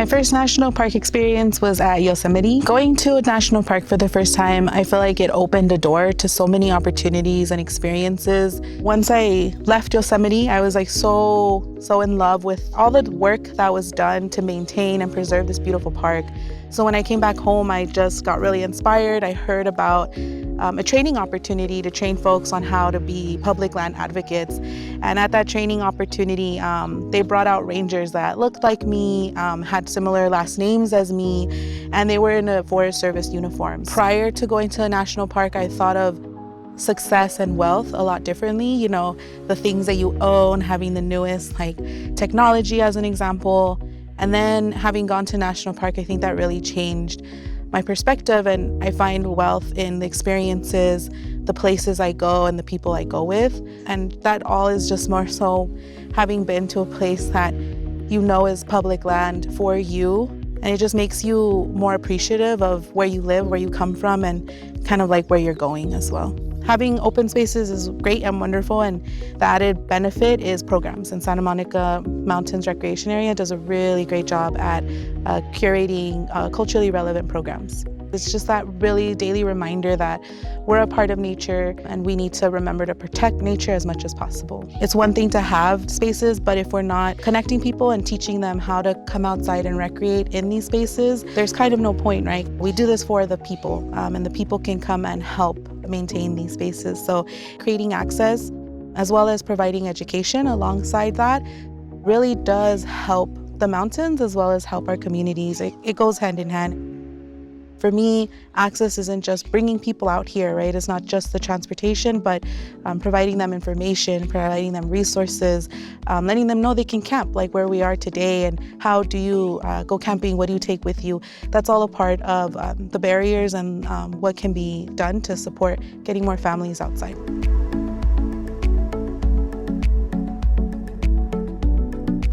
My first national park experience was at Yosemite. Going to a national park for the first time, I feel like it opened a door to so many opportunities and experiences. Once I left Yosemite, I was like so in love with all the work that was done to maintain and preserve this beautiful park. So when I came back home, I just got really inspired. I heard about a training opportunity to train folks on how to be public land advocates. And at that training opportunity, they brought out rangers that looked like me, had similar last names as me, and they were in a Forest Service uniform. Prior to going to a national park, I thought of success and wealth a lot differently. You know, the things that you own, having the newest like technology as an example. And then having gone to national park, I think that really changed my perspective, and I find wealth in the experiences, the places I go and the people I go with. And that all is just more so having been to a place that you know is public land for you. And it just makes you more appreciative of where you live, where you come from, and kind of like where you're going as well. Having open spaces is great and wonderful, and the added benefit is programs. And Santa Monica Mountains Recreation Area does a really great job at curating culturally relevant programs. It's just that really daily reminder that we're a part of nature and we need to remember to protect nature as much as possible. It's one thing to have spaces, but if we're not connecting people and teaching them how to come outside and recreate in these spaces, there's kind of no point, right? We do this for the people, and the people can come and help maintain these spaces. So creating access as well as providing education alongside that really does help the mountains as well as help our communities. It goes hand in hand. For me, access isn't just bringing people out here, right? It's not just the transportation, but providing them information, providing them resources, letting them know they can camp, like where we are today, and how do you go camping, what do you take with you? That's all a part of the barriers and what can be done to support getting more families outside.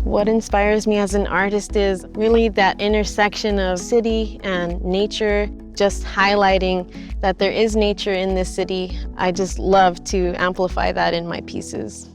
What inspires me as an artist is really that intersection of city and nature, just highlighting that there is nature in this city. I just love to amplify that in my pieces.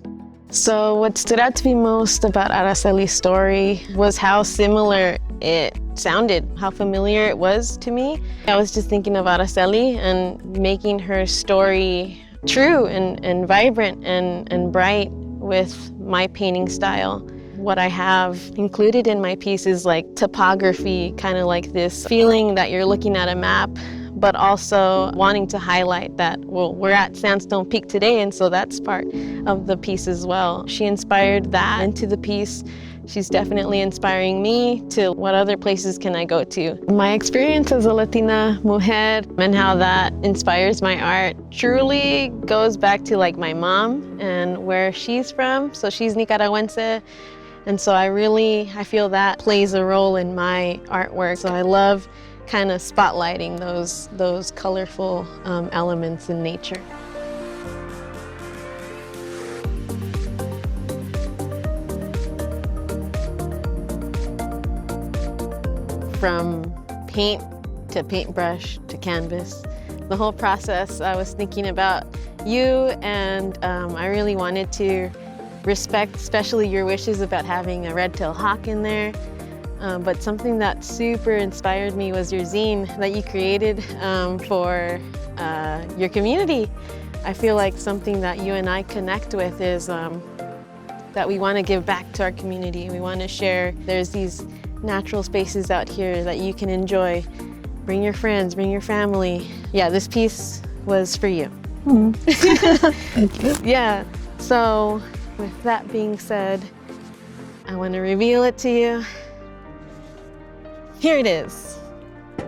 So what stood out to me most about Araceli's story was how similar it sounded, how familiar it was to me. I was just thinking of Araceli and making her story true and vibrant and bright with my painting style. What I have included in my piece is like topography, kind of like this feeling that you're looking at a map, but also wanting to highlight that, well, we're at Sandstone Peak today, and so that's part of the piece as well. She inspired that into the piece. She's definitely inspiring me to what other places can I go to. My experience as a Latina mujer and how that inspires my art truly goes back to like my mom and where she's from. So she's Nicaragüense. And so I feel that plays a role in my artwork. So I love kind of spotlighting those colorful elements in nature. From paint to paintbrush to canvas, the whole process, I was thinking about you, and I really wanted to respect especially your wishes about having a red-tailed hawk in there. But something that super inspired me was your zine that you created for your community. I feel like something that you and I connect with is that we want to give back to our community. We want to share. There's these natural spaces out here that you can enjoy. Bring your friends, bring your family. Yeah, this piece was for you. Thank you. Yeah, so with that being said, I want to reveal it to you. Here it is.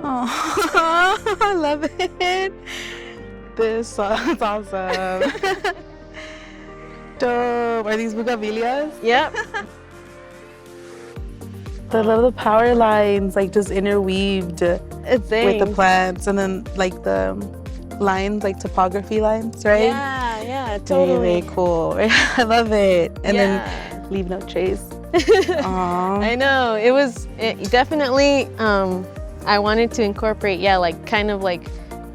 Oh, I love it. This song's awesome. Dope. Are these bugambilias? Yep. I love the power lines, like just interweaved with the plants, and then like the lines, like topography lines, right? Yeah, totally. Very, very cool. I love it. And then leave no trace. I know, it definitely, I wanted to incorporate, like kind of like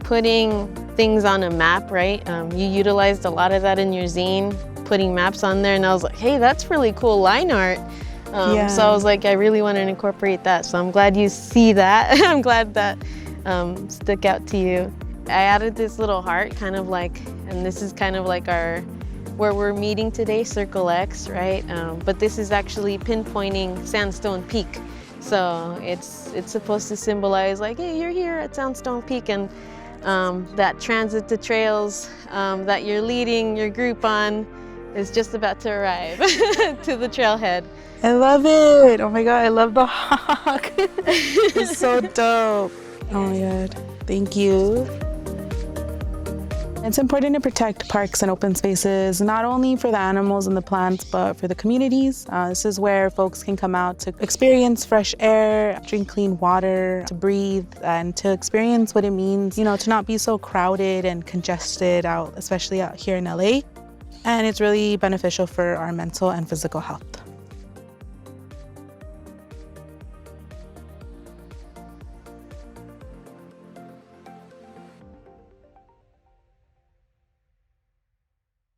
putting things on a map, right? You utilized a lot of that in your zine, putting maps on there, and I was like, hey, that's really cool line art. So I was like, I really want to incorporate that. So I'm glad you see that. I'm glad that stuck out to you. I added this little heart, kind of like, and this is kind of like where we're meeting today, Circle X, right? But this is actually pinpointing Sandstone Peak. So it's supposed to symbolize like, hey, you're here at Sandstone Peak, and that transit to trails that you're leading your group on is just about to arrive to the trailhead. I love it. Oh my God, I love the hawk. It's so dope. Oh my God, thank you. It's important to protect parks and open spaces, not only for the animals and the plants, but for the communities. This is where folks can come out to experience fresh air, drink clean water, to breathe, and to experience what it means, you know, to not be so crowded and congested out, especially out here in LA. And it's really beneficial for our mental and physical health.